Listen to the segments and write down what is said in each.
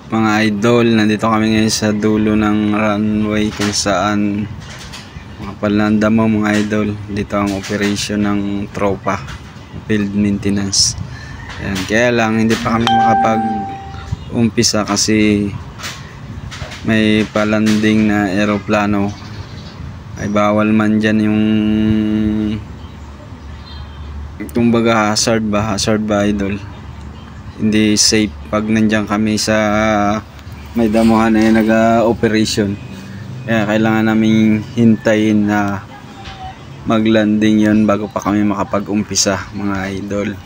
Mga idol, nandito kami ngayon sa dulo ng runway kung saan mga palanda mo mga idol. Dito ang operation ng tropa, field maintenance. Ayan, kaya lang hindi pa kami makapag umpisa kasi may palanding na eroplano. Ay bawal man dyan yung kumbaga hazard ba idol. Hindi safe pag nandiyan kami sa may damuhan na nag-operation. Kaya kailangan naming hintayin na maglanding yon bago pa kami makapag-umpisa mga idol.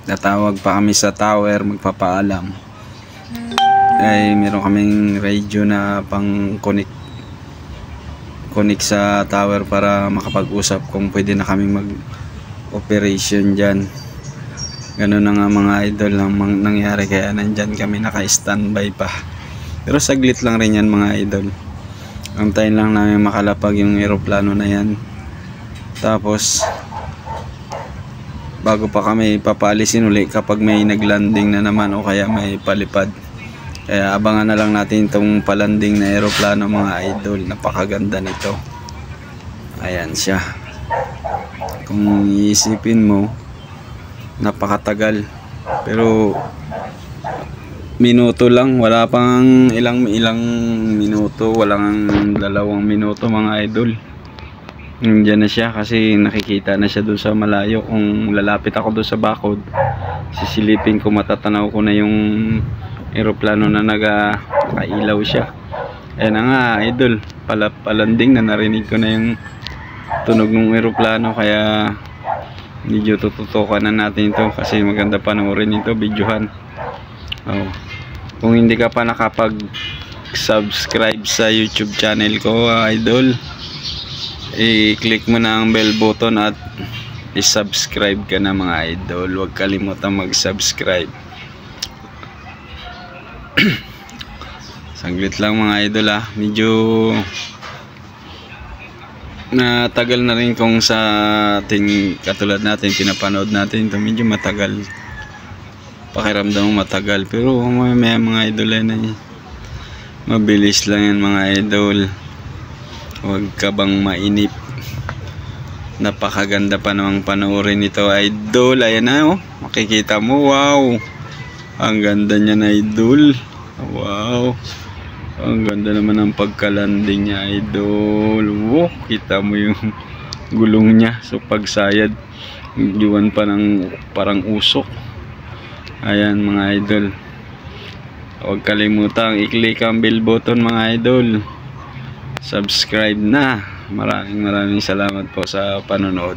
Natawag pa kami sa tower magpapaalam. Ay meron kaming radio na pang connect sa tower para makapag-usap kung pwede na kami mag-operation dyan. Ganun na nga mga idol ang nangyari, kaya nandyan kami naka-standby pa. Pero saglit lang rin yan mga idol. Antayin lang namin makalapag yung eroplano na yan. Tapos bago pa kami papaalisin uli kapag may naglanding na naman o kaya may palipad. Kaya abangan na lang natin itong palanding na eroplano mga idol. Napakaganda nito. Ayan siya. Kung iisipin mo, napakatagal, pero minuto lang, wala pang ilang minuto, walang 2 minuto mga idol. Nandiyan na siya kasi nakikita na siya doon sa malayo. Kung lalapit ako doon sa bakod, sisilipin ko, matatanaw ko na yung eroplano na nakailaw siya. Ayan na nga idol, palanding na, narinig ko na yung tunog ng eroplano, kaya medyo tututukan na natin ito kasi maganda panoorin ito, videohan. Kung hindi ka pa nakapag subscribe sa YouTube channel ko idol, i-click mo na ang bell button at i-subscribe ka na mga idol. Huwag kalimutan mag-subscribe. Saglit lang mga idol medyo tagal na rin kung sa ating katulad natin pinapanood natin ito, medyo matagal, pakiramdam mo matagal, pero may mga idol na mabilis lang yan mga idol. Huwag ka bang mainip, napakaganda pa namang panoorin ito idol. Ayan na makikita mo, wow, ang ganda niya na idol, wow. Ang ganda naman ng pagkalanding niya idol. Wow, kita mo yung gulong niya. So pagsayad, diwan pa ng parang usok. Ayan mga idol. Huwag kalimutang i-click ang bell button mga idol. Subscribe na. Maraming salamat po sa panonood.